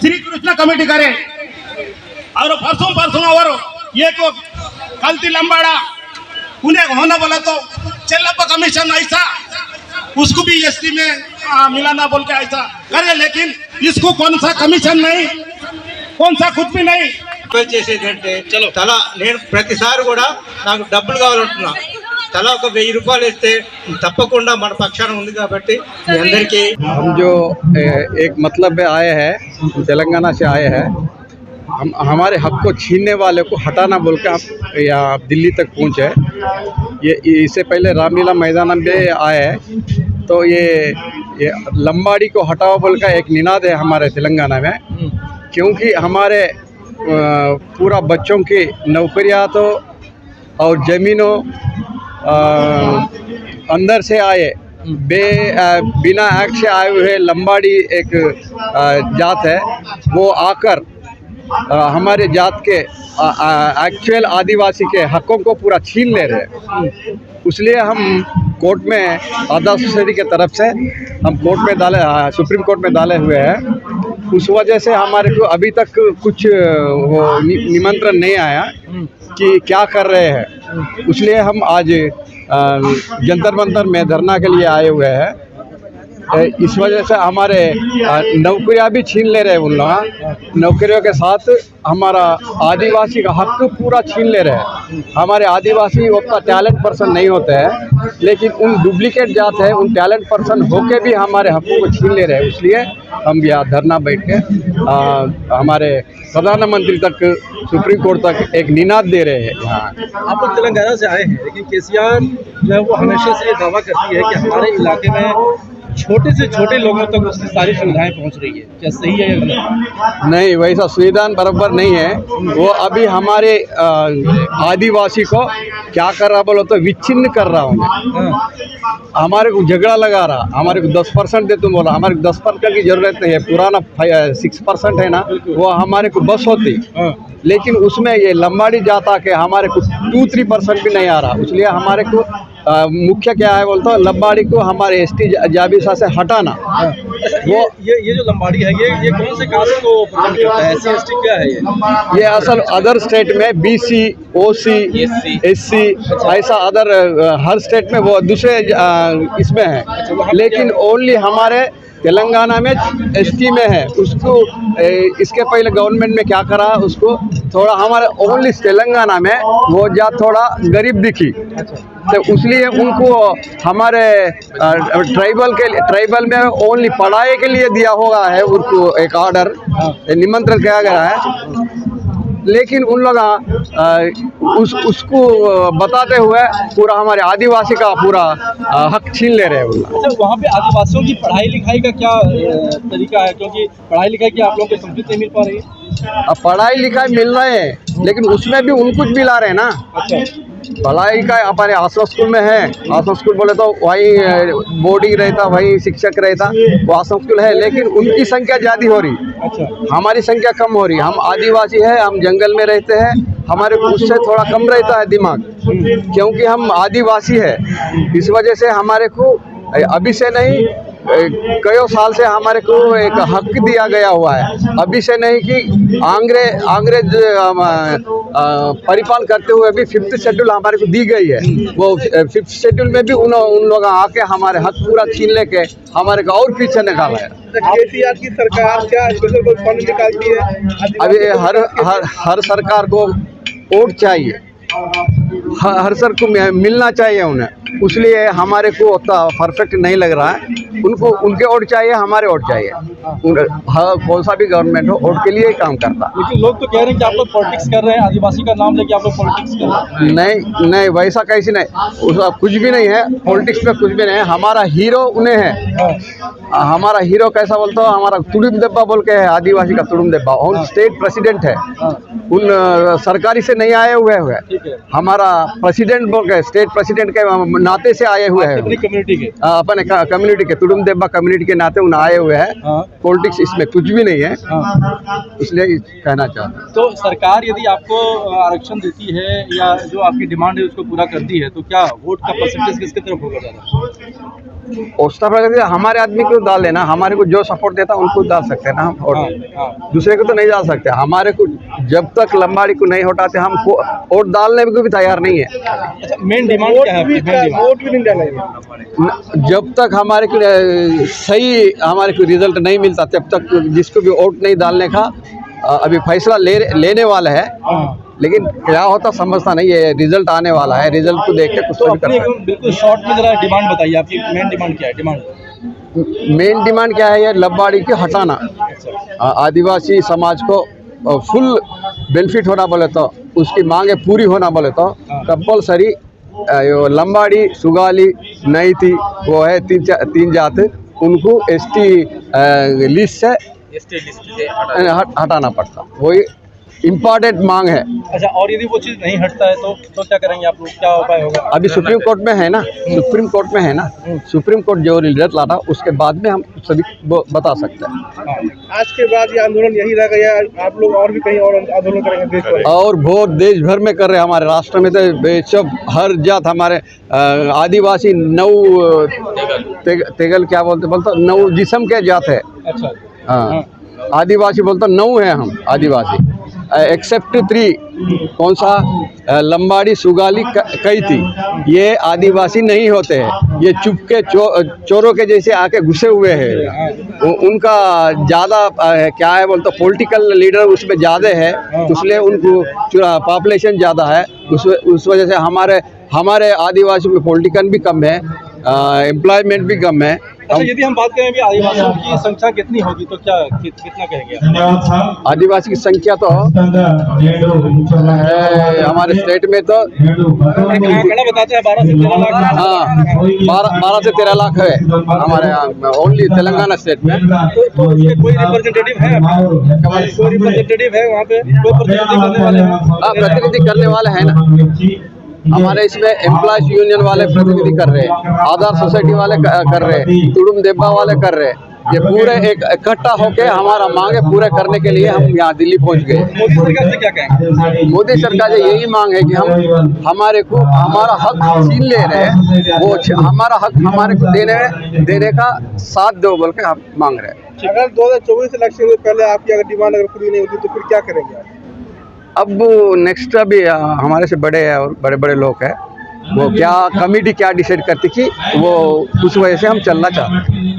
Shri Krishna committee करे और परसों और ये को कल्ती लंबाड़ा उन्हें होना बोला तो चेल्लप्पा कमीशन ऐसा उसको भी एसटी में मिलाना बोल के ऐसा करे, लेकिन इसको कौन सा कमीशन नहीं, कौन सा कुछ भी नहीं చేసేదంటే తలా నేను ప్రతిసారి కూడా నాకు డబ్బులు కావాలంటున్నా, తలా ఒక 1000 రూపాయలు ఇస్తే తప్పకుండా మన పక్షాన ఉంది కాబట్టి మీ అందరికీ हम जो एक मतलब में आए हैं, तेलंगाना से आए हैं, हम हमारे हक को छीनने वाले को हटाना बोल के आप यहाँ दिल्ली तक पहुँचे। ये इससे पहले रामलीला मैदान में आए हैं, तो ये लंबाड़ी को हटाओ बोल का एक निनाद है हमारे तेलंगाना में, क्योंकि हमारे पूरा बच्चों की नौकरियां तो और ज़मीनों अंदर से आए बिना एक्ट से आए हुए लंबाड़ी एक जात है, वो आकर हमारे जात के एक्चुअल आदिवासी के हकों को पूरा छीन ले रहे हैं। इसलिए हम कोर्ट में आधा सोसाइटी के तरफ से हम कोर्ट में डाले, सुप्रीम कोर्ट में डाले हुए हैं। उस वजह से हमारे को अभी तक कुछ वो निमंत्रण नहीं आया कि क्या कर रहे हैं, इसलिए हम आज जंतर मंतर में धरना के लिए आए हुए हैं। इस वजह से हमारे नौकरियां भी छीन ले रहे हैं उन लोग, नौकरियों के साथ हमारा आदिवासी का हक पूरा छीन ले रहे हैं। हमारे आदिवासी उतना टैलेंट पर्सन नहीं होते हैं, लेकिन उन डुप्लीकेट जात है, उन टैलेंट पर्सन होके भी हमारे हकों को छीन ले रहे हैं। इसलिए हम यहाँ धरना बैठ के हमारे प्रधानमंत्री तक, सुप्रीम कोर्ट तक एक निनाद दे रहे हैं। यहाँ आप लोग तेलंगाना से आए हैं, लेकिन केसीआर जो है वो हमेशा से ये दावा करती है कि हमारे इलाके में छोटे से छोटे लोगों तक उसकी सारी सुविधाएं पहुंच रही है, क्या सही है या गलत? नहीं, वैसा सुविधाएं बराबर नहीं है। वो अभी हमारे आदिवासी को क्या कर रहा बोलो तो विच्छिन्न कर रहा हूँ। हमारे को झगड़ा लगा रहा, हमारे को 10% दे तुम बोला, हमारे को 10% की जरूरत नहीं है, पुराना 6% है ना, वो हमारे को बस होती, लेकिन उसमें ये लंबाड़ी जाता के हमारे को 2-3% भी नहीं आ रहा। इसलिए हमारे को मुख्य क्या है बोलते लंबाड़ी को हमारे एसटी जाबिसा से हटाना। वो ये जो लंबाड़ी है ये कौन से कास्ट को प्रदान करता है? एससी एसटी क्या है ये असल अदर स्टेट में बीसी, ओसी, एससी ऐसा अदर हर स्टेट में वो दूसरे इसमें है, लेकिन ओनली हमारे तेलंगाना में एसटी में है। उसको इसके पहले गवर्नमेंट में क्या करा, उसको थोड़ा हमारे ओनली तेलंगाना में वो जा थोड़ा गरीब दिखी, तो इसलिए उनको हमारे ट्राइबल में ओनली पढ़ाई के लिए दिया हुआ है, उनको एक ऑर्डर निमंत्रण किया गया है। लेकिन उन लोग उसको बताते हुए पूरा हमारे आदिवासी का पूरा हक छीन ले रहे हैं। अच्छा, वहाँ पे आदिवासियों की पढ़ाई लिखाई का क्या तरीका है? क्योंकि पढ़ाई लिखाई की आप लोगों को संस्कृत नहीं मिल पा रही है। अब पढ़ाई लिखाई मिल रहे हैं, लेकिन उसमें भी उनको भी ला रहे हैं ना। अच्छा, पढ़ाई का हमारे आसपास स्कूल में है, आसपास स्कूल बोले तो वही बोर्डिंग रहता, वही शिक्षक रहता, वो आसपास स्कूल है, लेकिन उनकी संख्या ज़्यादा हो रही, अच्छा, हमारी संख्या कम हो रही। हम आदिवासी है, हम जंगल में रहते हैं, हमारे को उससे थोड़ा कम रहता है दिमाग, क्योंकि हम आदिवासी है। इस वजह से हमारे को अभी से नहीं, कई साल से हमारे को एक हक दिया गया हुआ है, अभी से नहीं कि अंग्रेज परिपालन करते हुए भी 5th शेड्यूल हमारे को दी गई है। वो 5th शेड्यूल में भी उन लोग आके हमारे हक पूरा छीन लेके हमारे को और पीछे निकाला है। केसीआर की सरकार क्या स्पेशल फंड निकालती है? अभी हर सरकार को वोट चाहिए, हर सर को मिलना चाहिए उन्हें, इसलिए हमारे को उतना परफेक्ट नहीं लग रहा है। उनको उनके वोट चाहिए, हमारे वोट चाहिए, कौन सा भी गवर्नमेंट हो वोट के लिए ही काम करता। लेकिन लोग तो कह रहे हैं कि आप लोग पॉलिटिक्स कर रहे हैं, आदिवासी का नाम लेके आप लोग पॉलिटिक्स कर रहे हैं। नहीं, वैसा कैसे नहीं, उसका कुछ भी नहीं है, पॉलिटिक्स में कुछ भी नहीं है। हमारा हीरो उन्हें है, हमारा हीरो कैसा बोलते हो, हमारा तुड़ुम देब्बा बोल के है, आदिवासी का तुड़ुम देब्बा, और स्टेट प्रेसिडेंट है, उन सरकारी से नहीं आए हुए हमारा प्रेसिडेंट बोल के, स्टेट प्रेसिडेंट के नाते से आए हुए हैं, अपनी कम्युनिटी के, अपने कम्युनिटी के, तुड़ुम देब्बा कम्युनिटी के नाते उन आए हुए हैं। पॉलिटिक्स इसमें कुछ भी नहीं है, इसलिए कहना चाहता हूँ। तो सरकार यदि आपको आरक्षण देती है या जो आपकी डिमांड है उसको पूरा करती है, तो क्या वोट का परसेंटेज किसकी तरफ होगा ज़्यादा? उत्तर प्रदेश हमारे आदमी को डाल लेना, हमारे को जो सपोर्ट देता उनको डाल सकते हैं ना हम, और दूसरे को तो नहीं डाल सकते। हमारे को जब तक लंबाड़ी को नहीं हटाते हम वोट डालने को भी तैयार नहीं है। अच्छा, मेन डिमांड क्या है आपकी? वोट भी नहीं डालेंगे जब तक हमारे को सही हमारे को रिजल्ट नहीं मिलता तब तक जिसको भी वोट नहीं डालने का अभी फैसला लेने वाला है। लेकिन क्या होता समझता नहीं है, रिजल्ट आने वाला है, रिजल्ट को देख के कुछ तो भी अपनी करना। बिल्कुल शॉर्ट में जरा डिमांड बताइए, आपकी मेन डिमांड क्या है? मेन डिमांड क्या है, ये लंबाड़ी को हटाना, आदिवासी समाज को फुल बेनिफिट होना बोले तो, उसकी मांगे पूरी होना बोले तो कंपलसरी लंबाड़ी, सुगाली, नईती वो है तीन जात, उनको एसटी लिस्ट से हटाना पड़ता, वही इम्पॉर्टेंट मांग है। अच्छा, और यदि वो चीज़ नहीं हटता है तो क्या करेंगे आप लोग, क्या उपाय होगा? अभी सुप्रीम कोर्ट में है ना, सुप्रीम कोर्ट में है ना, सुप्रीम कोर्ट जो रिजल्ट लाता उसके बाद में हम सभी बता सकते हैं। आज के बाद ये आंदोलन यही रह गया, आप लोग और भी कहीं और आंदोलन करेंगे देश भर? और बहुत देश भर में कर रहे हैं, हमारे राष्ट्र में तो सब हर जात हमारे आदिवासी नौ तेगल क्या बोलते नौ जिस्म के जात है। अच्छा, हाँ, आदिवासी बोलते 9 है हम आदिवासी, एक्सेप्ट 3 कौन सा, लंबाड़ी, सुगाली, कैती, ये आदिवासी नहीं होते हैं, ये चुपके चोरों के जैसे आके घुसे हुए हैं। उनका ज़्यादा क्या है बोलते पॉलिटिकल लीडर उसमें ज़्यादा है, इसलिए उनको पॉपुलेशन ज़्यादा है, उस वजह से हमारे आदिवासियों में पॉलिटिकल भी कम है, एम्प्लॉयमेंट भी कम है। अच्छा, यदि हम बात करें अभी आदिवासियों की संख्या कितनी होगी तो कितना कहेंगे? आदिवासी की संख्या तो है हमारे स्टेट में तो आंकड़ा बताते हैं 12 से 13 लाख। हाँ, 12 से 13 लाख है हमारे यहाँ ओनली तेलंगाना स्टेट में। तो इसके कोई रिप्रेजेंटेटिव है? कोई रिप्रेजेंटेटिव है वहाँ पे? कोई प्रतिनिधि करने वाले हैं? हाँ, प्रतिनिधि करने वाले हैं ना, हमारे इसमें एम्प्लॉयज यूनियन वाले प्रतिनिधि कर रहे हैं, आधार सोसाइटी वाले कर रहे हैं, तुड़ुम देब्बा वाले कर रहे हैं। ये पूरे एक इकट्ठा होके हमारा मांगे पूरे करने के लिए हम यहाँ दिल्ली पहुँच गए। मोदी सरकार से क्या कहेंगे? मोदी सरकार से यही मांग है कि हम हमारे को हमारा हक छीन ले रहे हैं, वो हमारा हक हमारे को देने का साथ दो बोल के हम मांग रहे हैं। अगर 2024 इलेक्शन से पहले आपकी अगर डिमांड अगर पूरी नहीं होती तो फिर क्या करेंगे आप? अब नेक्स्ट अभी हमारे से बड़े हैं और बड़े बड़े लोग हैं, वो क्या कमेटी क्या डिसाइड करती थी वो उस वजह से हम चलना चाहते हैं।